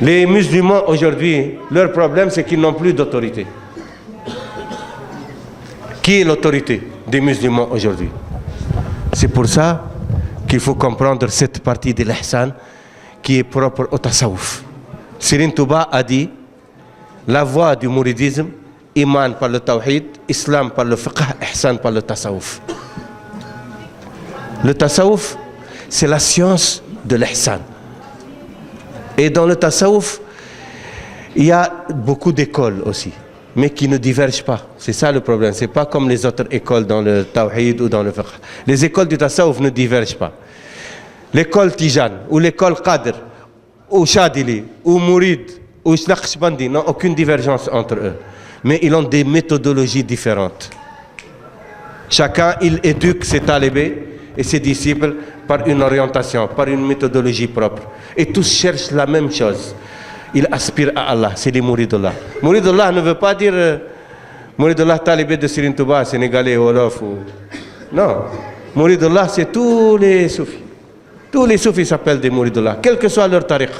Les musulmans aujourd'hui, leur problème c'est qu'ils n'ont plus d'autorité. Qui est l'autorité des musulmans aujourd'hui? C'est pour ça qu'il faut comprendre cette partie de l'ihsan qui est propre au tasawwuf. Serigne Touba a dit la voie du mouridisme, iman par le tawhid, islam par le fiqh, ihsan par le tasawwuf. Le tasawwuf, c'est la science de l'ihsan. Et dans le tasawwuf, il y a beaucoup d'écoles aussi, mais qui ne divergent pas. C'est ça le problème. C'est pas comme les autres écoles dans le tawhid ou dans le fiqh. Les écoles du tasawwuf ne divergent pas. L'école Tijane ou l'école Qadr ou Chadili ou Mourid ou Naqshbandi n'ont aucune divergence entre eux. Mais ils ont des méthodologies différentes. Chacun, il éduque ses talibés et ses disciples par une orientation, par une méthodologie propre. Et tous cherchent la même chose. Ils aspirent à Allah, c'est les Mouridullah. Mouridullah ne veut pas dire Mouridullah talibé de Serigne Touba, sénégalais, wolof ou... Non. Mouridullah, c'est tous les soufis. Tous les soufis s'appellent des Mouridullah, quel que soit leur tariq.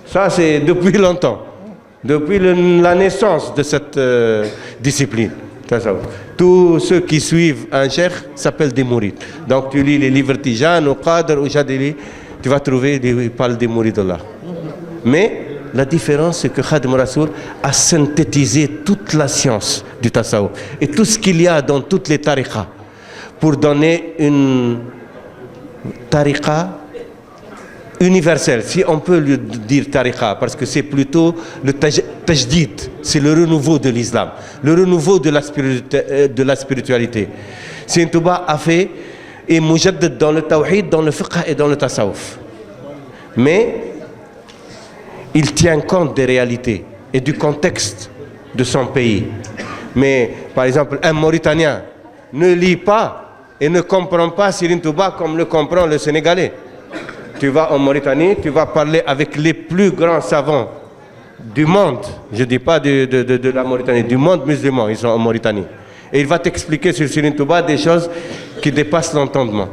Ça, c'est depuis longtemps. Depuis la naissance de cette discipline. Tous ceux qui suivent un cheikh s'appellent des mourides. Donc tu lis les livres Tijan ou Qadr ou Chadili, tu vas trouver ils parlent des Mouridullah. Mais la différence, c'est que Khadim Rassoul a synthétisé toute la science du tasawwuf et tout ce qu'il y a dans toutes les tariqas pour donner une tariqa universelle, si on peut lui dire tariqa, parce que c'est plutôt le tajdid, c'est le renouveau de l'islam, le renouveau de la spiritualité. Serigne Touba a fait et mujaddid dans le tawhid, dans le fiqh et dans le tasawwuf. Mais il tient compte des réalités et du contexte de son pays. Mais par exemple, un Mauritanien ne lit pas et ne comprend pas Serigne Touba comme le comprend le Sénégalais. Tu vas en Mauritanie, tu vas parler avec les plus grands savants du monde. Je ne dis pas de la Mauritanie, du monde musulman, ils sont en Mauritanie. Et il va t'expliquer sur Serigne Touba des choses qui dépassent l'entendement.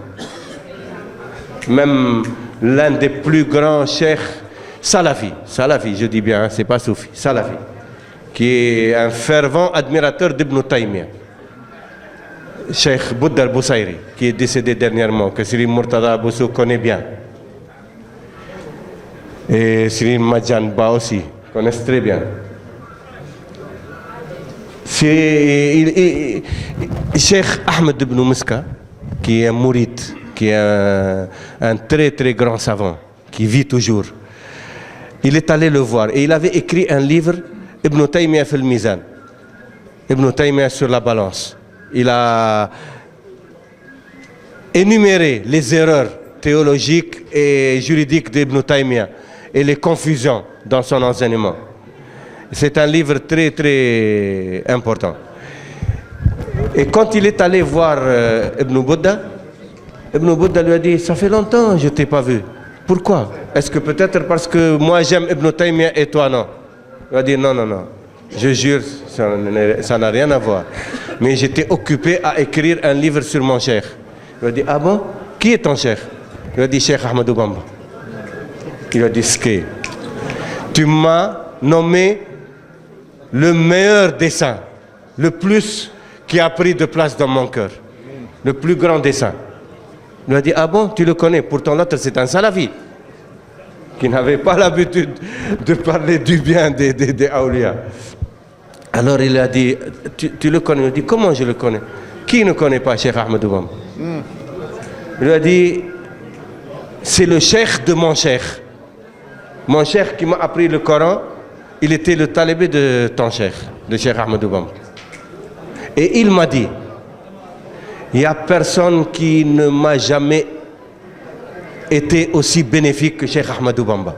Même l'un des plus grands cheikhs Salafi, je dis bien, hein, c'est pas Soufi, Salafi, qui est un fervent admirateur d'Ibn Taymiyyah. Cheikh Bouddha al-Boussaïri, qui est décédé dernièrement, que Serigne Murtada Boussou connaît bien. Et Serigne Madjan Ba aussi, connaissent très bien. C'est Cheikh Ahmed ibn Miska, qui est un mouride, qui est un très très grand savant, qui vit toujours. Il est allé le voir et il avait écrit un livre, Ibn Taymiyyah fil Mizan, Ibn Taymiyyah sur la balance. Il a énuméré les erreurs théologiques et juridiques d'Ibn Taymiyyah et les confusions dans son enseignement. C'est un livre très très important. Et quand il est allé voir Ibn Bouddha lui a dit « Ça fait longtemps que je ne t'ai pas vu. Pourquoi? Est-ce que peut-être parce que moi j'aime Ibn Taymiyyah et toi non ?» Il a dit « Non, non, non. Je jure, ça n'a rien à voir. Mais j'étais occupé à écrire un livre sur mon cheikh. » Il a dit « Ah bon? Qui est ton cheikh? » Il a dit « Cheikh Ahmadou Bamba. » Il a dit « Ské, tu m'as nommé le meilleur dessin, le plus qui a pris de place dans mon cœur, le plus grand dessin. » Il a dit « Ah bon, tu le connais? Pourtant l'autre c'est un salafi qui n'avait pas l'habitude de parler du bien des awliya. » Alors il a dit « Tu le connais ?» Il a dit « Comment je le connais? Qui ne connaît pas Cheikh Ahmadou Bamba? » Il lui a dit « C'est le cheikh de mon cheikh. Mon cheikh qui m'a appris le Coran, il était le talibé de ton cheikh, de Cheikh Ahmadou Bamba. Et il m'a dit, il n'y a personne qui ne m'a jamais été aussi bénéfique que Cheikh Ahmadou Bamba.